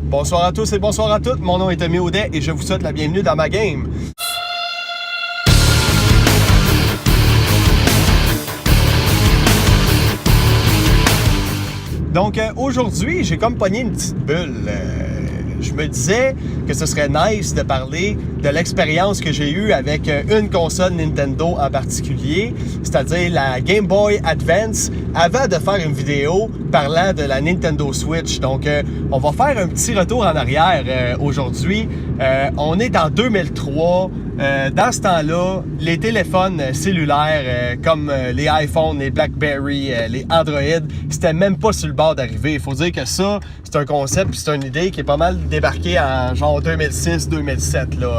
Bonsoir à tous et bonsoir à toutes, mon nom est Tommy Audet et je vous souhaite la bienvenue dans ma game. Donc aujourd'hui, j'ai comme pogné une petite bulle. Je me disais que ce serait nice de parler de l'expérience que j'ai eue avec une console Nintendo en particulier, c'est-à-dire la Game Boy Advance, avant de faire une vidéo parlant de la Nintendo Switch. Donc, on va faire un petit retour en arrière aujourd'hui. On est en 2003. Dans ce temps-là, les téléphones cellulaires comme les iPhones, les BlackBerry, les Android, c'était même pas sur le bord d'arriver. Il faut dire que ça, c'est un concept, c'est une idée qui est pas mal débarquée en genre 2006-2007, là,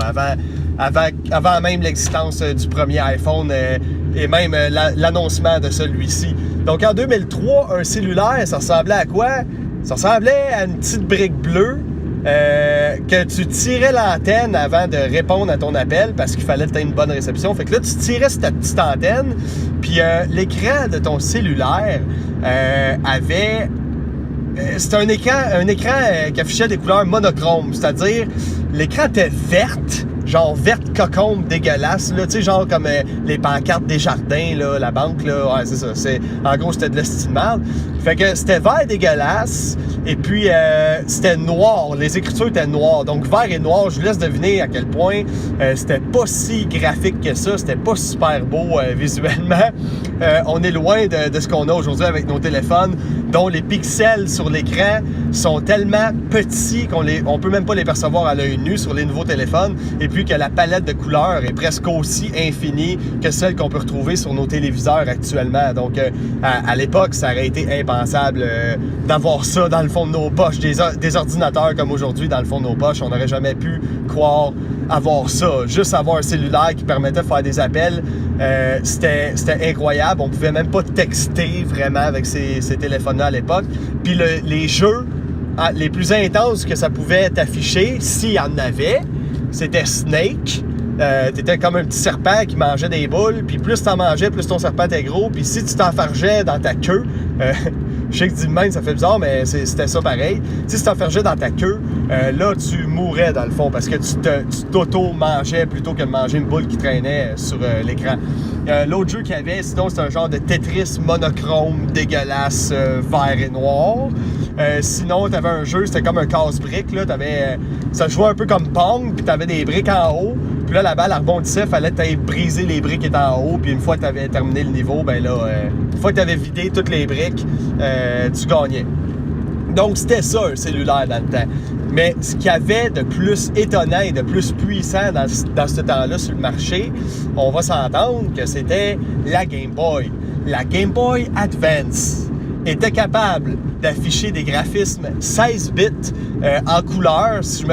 avant même l'existence du premier iPhone et même l'annoncement de celui-ci. Donc en 2003, un cellulaire, ça ressemblait à quoi? Ça ressemblait à une petite brique bleue que tu tirais l'antenne avant de répondre à ton appel parce qu'il fallait que tu aies une bonne réception. Fait que là, tu tirais cette petite antenne, puis l'écran de ton cellulaire avait... c'était un écran qui affichait des couleurs monochromes, c'est-à-dire l'écran était verte, genre verte cocombe dégueulasse, là, tu sais, genre comme les pancartes des jardins, là, la banque, là, ouais, c'est ça, en gros, c'était de l'estime mal. Fait que c'était vert dégueulasse, et puis c'était noir, les écritures étaient noires, donc vert et noir, je vous laisse deviner à quel point c'était pas si graphique que ça, c'était pas super beau visuellement. On est loin de ce qu'on a aujourd'hui avec nos téléphones, dont les pixels sur l'écran sont tellement petits qu'on peut même pas les percevoir à l'œil nu sur les nouveaux téléphones, et puis que la palette de couleurs est presque aussi infinie que celle qu'on peut retrouver sur nos téléviseurs actuellement. Donc à l'époque, ça aurait été impensable d'avoir ça dans le fond de nos poches, des ordinateurs comme aujourd'hui dans le fond de nos poches. On n'aurait jamais pu croire avoir ça. Juste avoir un cellulaire qui permettait de faire des appels, c'était incroyable. On pouvait même pas texter vraiment avec ces téléphones-là à l'époque. Puis les jeux les plus intenses que ça pouvait t'afficher, s'il y en avait, c'était Snake. T'étais comme un petit serpent qui mangeait des boules, puis plus t'en mangeais, plus ton serpent était gros, puis si tu t'enfargeais dans ta queue, je sais que dit de même, ça fait bizarre, mais c'était ça pareil. Si tu t'enfargeais dans ta queue, là, tu mourrais dans le fond, parce que tu t'auto-mangeais plutôt que de manger une boule qui traînait sur l'écran. L'autre jeu qu'il y avait, sinon, c'était un genre de Tetris monochrome, dégueulasse, vert et noir. Sinon, t'avais un jeu, c'était comme un casse-brique, là, ça jouait un peu comme Pong, puis t'avais des briques en haut, puis là, la balle elle rebondissait, fallait que t'ailles briser les briques qui étaient en haut, puis une fois que t'avais terminé le niveau, ben là, une fois que t'avais vidé toutes les briques, tu gagnais. Donc, c'était ça, un cellulaire dans le temps. Mais ce qu'il y avait de plus étonnant et de plus puissant dans ce temps-là sur le marché, on va s'entendre que c'était la Game Boy. La Game Boy Advance était capable d'afficher des graphismes 16 bits en couleur. Si je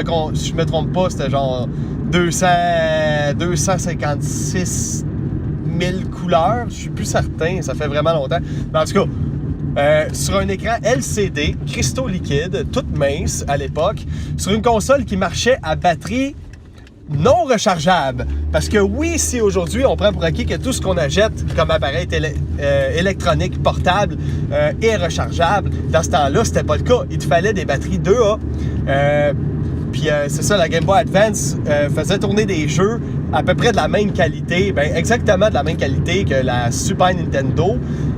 me trompe pas, c'était genre 256 000 couleurs. Je suis plus certain, ça fait vraiment longtemps. Mais en tout cas, sur un écran LCD, cristaux liquides, toute mince à l'époque, sur une console qui marchait à batterie non rechargeable. Parce que oui, si aujourd'hui on prend pour acquis que tout ce qu'on achète comme appareil électronique portable est rechargeable, dans ce temps-là, c'était pas le cas. Il te fallait des batteries 2A. Puis c'est ça, la Game Boy Advance faisait tourner des jeux à peu près de la même qualité, exactement de la même qualité que la Super Nintendo.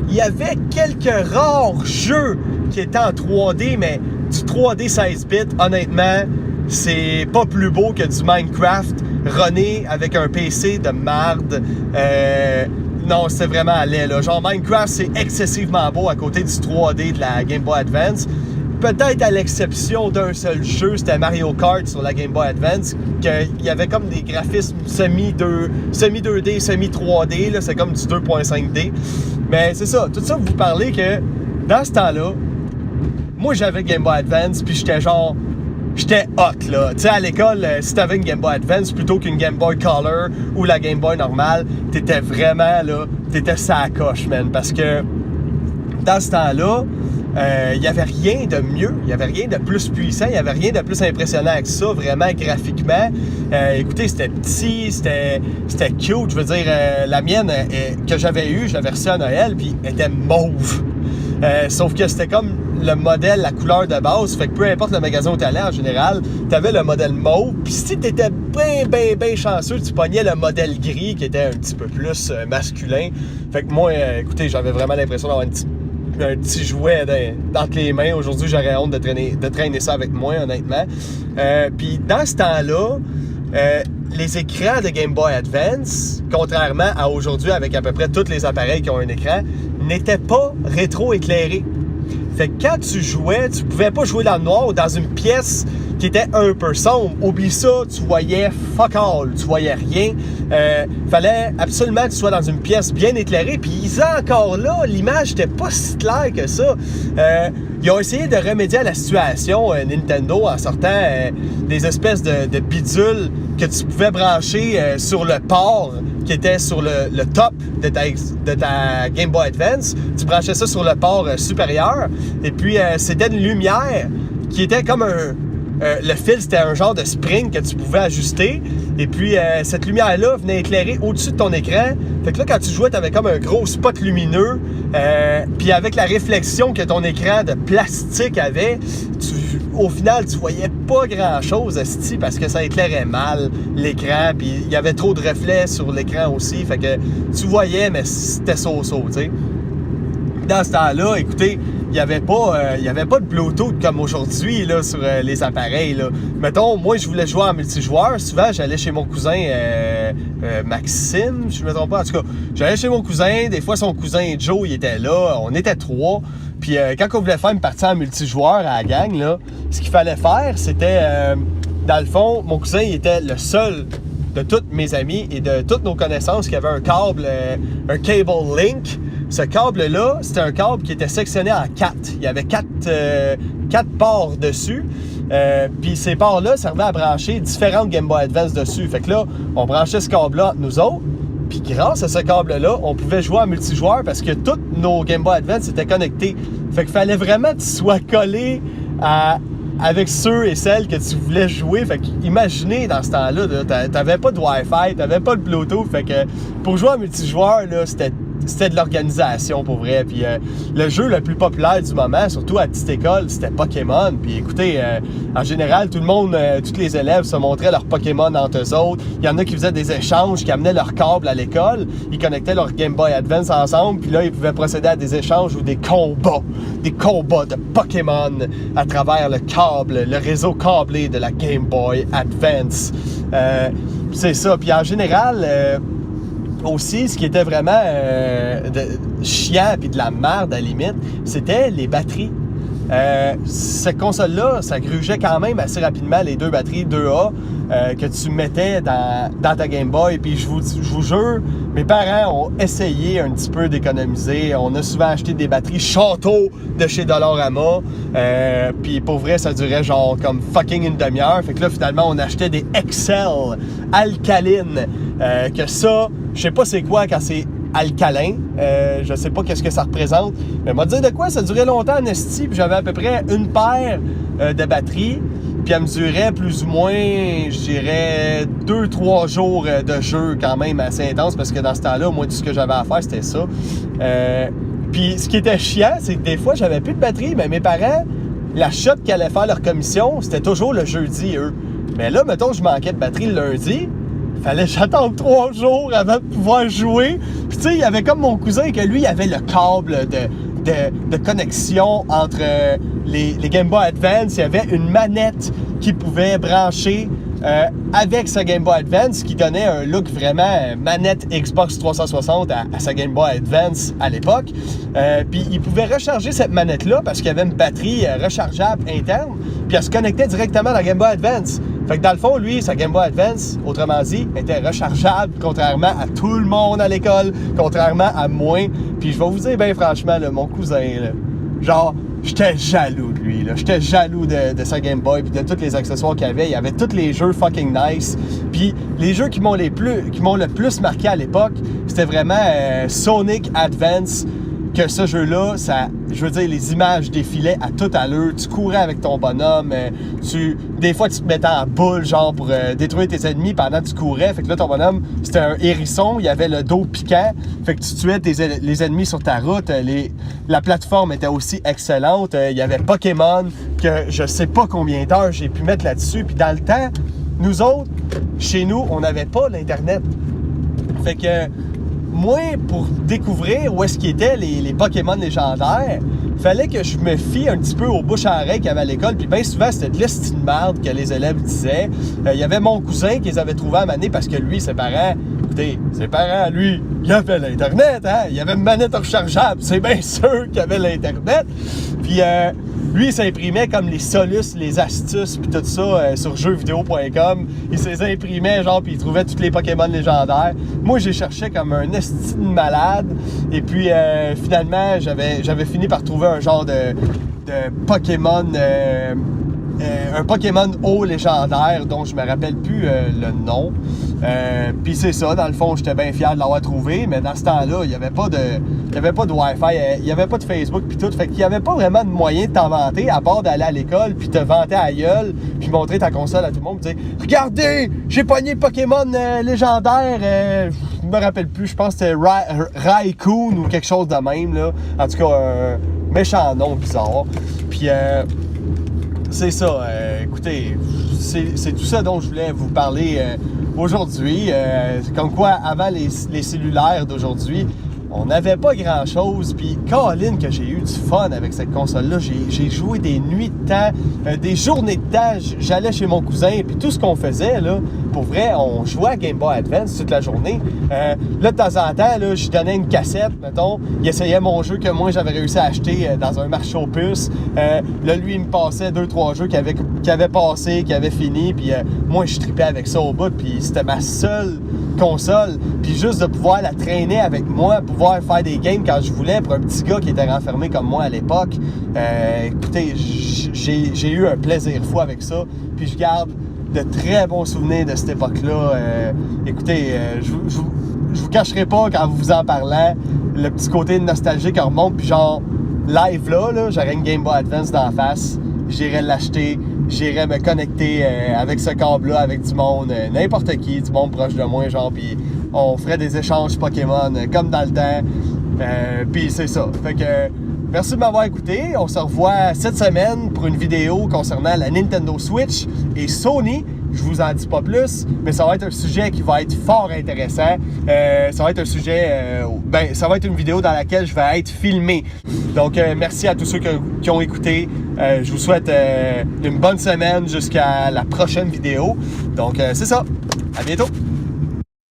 Il y avait quelques rares jeux qui étaient en 3D, mais du 3D 16 bits, honnêtement, c'est pas plus beau que du Minecraft runné avec un PC de marde. Non, c'était vraiment laid, là. Genre, Minecraft, c'est excessivement beau à côté du 3D de la Game Boy Advance. Peut-être à l'exception d'un seul jeu, c'était Mario Kart sur la Game Boy Advance, qu'il y avait comme des graphismes semi-2D, semi-3D, là, c'est comme du 2.5D. Mais c'est ça, tout ça pour vous parler que dans ce temps-là, moi j'avais Game Boy Advance, puis j'étais hot, là. Tu sais, à l'école, si t'avais une Game Boy Advance plutôt qu'une Game Boy Color ou la Game Boy normale, t'étais vraiment, là, t'étais sa coche, man. Parce que dans ce temps-là, il n'y avait rien de mieux, il n'y avait rien de plus puissant, il n'y avait rien de plus impressionnant que ça, vraiment graphiquement. Écoutez, c'était petit, c'était cute. Je veux dire, la mienne que j'avais eue, je l'avais reçue à Noël, puis elle était mauve. Sauf que c'était comme le modèle, la couleur de base. Fait que peu importe le magasin où t'allais, en général, t'avais le modèle mauve. Puis si t'étais bien chanceux, tu pognais le modèle gris qui était un petit peu plus masculin. Fait que moi, écoutez, j'avais vraiment l'impression d'avoir un petit jouet entre les mains. Aujourd'hui, j'aurais honte de traîner ça avec moi, honnêtement. Puis dans ce temps-là, les écrans de Game Boy Advance, contrairement à aujourd'hui avec à peu près tous les appareils qui ont un écran, n'étaient pas rétro-éclairés. Fait que quand tu jouais, tu pouvais pas jouer dans le noir ou dans une pièce qui était un peu sombre. Oublie ça, tu voyais fuck all, tu voyais rien. Fallait absolument que tu sois dans une pièce bien éclairée. Puis encore là, l'image n'était pas si claire que ça. Ils ont essayé de remédier à la situation, Nintendo, en sortant des espèces de bidules que tu pouvais brancher sur le port qui était sur le top de ta Game Boy Advance. Tu branchais ça sur le port supérieur. Et puis, c'était une lumière qui était comme le fil, c'était un genre de spring que tu pouvais ajuster. Et puis, cette lumière-là venait éclairer au-dessus de ton écran. Fait que là, quand tu jouais, tu avais comme un gros spot lumineux. Puis avec la réflexion que ton écran de plastique avait, au final, tu voyais pas grand-chose, esti, parce que ça éclairait mal l'écran. Puis il y avait trop de reflets sur l'écran aussi. Fait que tu voyais, mais c'était so-so, tu sais. Dans ce temps-là, écoutez, il n'y avait pas de Bluetooth comme aujourd'hui là, sur les appareils. Là. Mettons, moi, je voulais jouer en multijoueur. Souvent, j'allais chez mon cousin Maxime, je ne me trompe pas. En tout cas, j'allais chez mon cousin. Des fois, son cousin Joe, il était là. On était 3. Puis quand on voulait faire une partie en multijoueur à la gang, là, ce qu'il fallait faire, c'était... dans le fond, mon cousin, il était le seul de tous mes amis et de toutes nos connaissances qui avait un câble, un cable link. Ce câble-là, c'était un câble qui était sectionné en 4. Il y avait 4 ports dessus. Puis ces ports-là servaient à brancher différentes Game Boy Advance dessus. Fait que là, on branchait ce câble-là entre nous autres. Puis grâce à ce câble-là, on pouvait jouer en multijoueur parce que tous nos Game Boy Advance étaient connectés. Fait qu'il fallait vraiment que tu sois collé avec ceux et celles que tu voulais jouer. Fait qu'imaginez dans ce temps-là, t'avais pas de Wi-Fi, t'avais pas de Bluetooth. Fait que pour jouer en multijoueur, là, c'était de l'organisation pour vrai. Puis le jeu le plus populaire du moment, surtout à petite école, c'était Pokémon. Puis écoutez, en général, tout le monde, tous les élèves se montraient leurs Pokémon entre eux autres. Il y en a qui faisaient des échanges, qui amenaient leur câble à l'école. Ils connectaient leur Game Boy Advance ensemble. Puis là, ils pouvaient procéder à des échanges ou des combats de Pokémon à travers le réseau câblé de la Game Boy Advance. C'est ça. Puis en général... aussi, ce qui était vraiment chiant et de la merde à la limite, c'était les batteries. Cette console-là, ça grugeait quand même assez rapidement les deux batteries 2A que tu mettais dans ta Game Boy. Puis je vous jure, mes parents ont essayé un petit peu d'économiser. On a souvent acheté des batteries château de chez Dollarama. Puis pour vrai, ça durait genre comme fucking une demi-heure. Fait que là, finalement, on achetait des Excel alcalines. Que ça, je sais pas c'est quoi quand c'est alcalin. Je sais pas qu'est-ce que ça représente. Mais m'a dit de quoi, ça durait longtemps en esti. Puis j'avais à peu près une paire de batteries. Puis elle me durait plus ou moins, je dirais, 2-3 jours de jeu quand même assez intense. Parce que dans ce temps-là, moi, tout ce que j'avais à faire, c'était ça. Puis ce qui était chiant, c'est que des fois, j'avais plus de batterie. Mais mes parents, la shot qu'ils allaient faire leur commission, c'était toujours le jeudi, eux. Mais là, mettons, je manquais de batterie le lundi. Fallait que j'attende 3 jours avant de pouvoir jouer. Puis tu sais, il y avait comme mon cousin que lui, il avait le câble de connexion entre les Game Boy Advance. Il y avait une manette qui pouvait brancher avec sa Game Boy Advance, qui donnait un look vraiment manette Xbox 360 à sa Game Boy Advance à l'époque. Puis il pouvait recharger cette manette-là parce qu'il y avait une batterie rechargeable interne. Puis elle se connectait directement à la Game Boy Advance. Fait que dans le fond, lui, sa Game Boy Advance, autrement dit, était rechargeable, contrairement à tout le monde à l'école, contrairement à moi. Puis je vais vous dire, bien franchement, là, mon cousin, là, genre, j'étais jaloux de lui, là. J'étais jaloux de sa Game Boy puis de tous les accessoires qu'il avait. Il y avait tous les jeux fucking nice. Puis les jeux qui m'ont le plus marqué à l'époque, c'était vraiment Sonic Advance. que ce jeu-là, je veux dire, les images défilaient à toute allure. Tu courais avec ton bonhomme. Des fois, tu te mettais en boule, genre, pour détruire tes ennemis pendant que tu courais. Fait que là, ton bonhomme, c'était un hérisson. Il avait le dos piquant. Fait que tu tuais les ennemis sur ta route. La plateforme était aussi excellente. Il y avait Pokémon, que je sais pas combien d'heures j'ai pu mettre là-dessus. Puis dans le temps, nous autres, chez nous, on n'avait pas l'Internet. Fait que moi, pour découvrir où est-ce qu'ils étaient les Pokémon légendaires, fallait que je me fie un petit peu aux bouches à oreille qu'il y avait à l'école. Puis bien souvent, c'était de l'esti de merde que les élèves disaient. Il y avait mon cousin qui les avait trouvés à un moment donné parce que lui, ses parents, lui, il avait l'Internet, hein? Il avait une manette rechargeable. C'est bien sûr qu'il avait l'Internet. Puis lui, il s'imprimait comme les solus, les astuces, puis tout ça sur jeuxvideo.com. Il se les imprimait, genre, puis il trouvait tous les Pokémon légendaires. Moi, j'ai cherché comme un esti de malade. Et puis, finalement, j'avais fini par trouver un genre de Pokémon... un Pokémon haut légendaire dont je me rappelle plus le nom. Puis c'est ça, dans le fond, j'étais bien fier de l'avoir trouvé, mais dans ce temps-là, il n'y avait pas de Wi-Fi, il n'y avait pas de Facebook puis tout, fait qu'il n'y avait pas vraiment de moyen de t'en vanter, à part d'aller à l'école puis te vanter à la gueule, puis montrer ta console à tout le monde, puis dire « Regardez, j'ai pogné Pokémon légendaire, je me rappelle plus, je pense que c'était Raikou ou quelque chose de même, là. En tout cas, un méchant nom bizarre. Puis... c'est ça. Écoutez, c'est tout ça dont je voulais vous parler aujourd'hui. Comme quoi, avant les cellulaires d'aujourd'hui, on n'avait pas grand-chose. Puis, Colin, que j'ai eu du fun avec cette console-là. J'ai joué des nuits de temps, des journées de temps. J'allais chez mon cousin, puis tout ce qu'on faisait, là, pour vrai, on jouait à Game Boy Advance toute la journée. Là, de temps en temps, là, je donnais une cassette, mettons. Il essayait mon jeu que moi, j'avais réussi à acheter dans un marché aux puces. Là, lui, il me passait 2-3 jeux qui avaient passé, qui avaient fini. Puis moi, je tripais avec ça au bout. Puis c'était ma seule console. Puis juste de pouvoir la traîner avec moi, pouvoir faire des games quand je voulais pour un petit gars qui était renfermé comme moi à l'époque. Écoutez, j'ai eu un plaisir fou avec ça. Puis je garde de très bons souvenirs de cette époque-là. Écoutez, je vous cacherai pas qu'en vous en parlant, le petit côté nostalgique remonte. Puis genre, live là, j'aurais une Game Boy Advance d'en face. J'irais l'acheter. J'irais me connecter avec ce câble-là, avec du monde, n'importe qui, du monde proche de moi, genre, puis on ferait des échanges Pokémon comme dans le temps. Puis c'est ça. Fait que merci de m'avoir écouté. On se revoit cette semaine pour une vidéo concernant la Nintendo Switch et Sony. Je vous en dis pas plus, mais ça va être un sujet qui va être fort intéressant. Ça va être un sujet... ça va être une vidéo dans laquelle je vais être filmé. Donc, merci à tous ceux qui ont écouté. Je vous souhaite une bonne semaine jusqu'à la prochaine vidéo. Donc, c'est ça. À bientôt!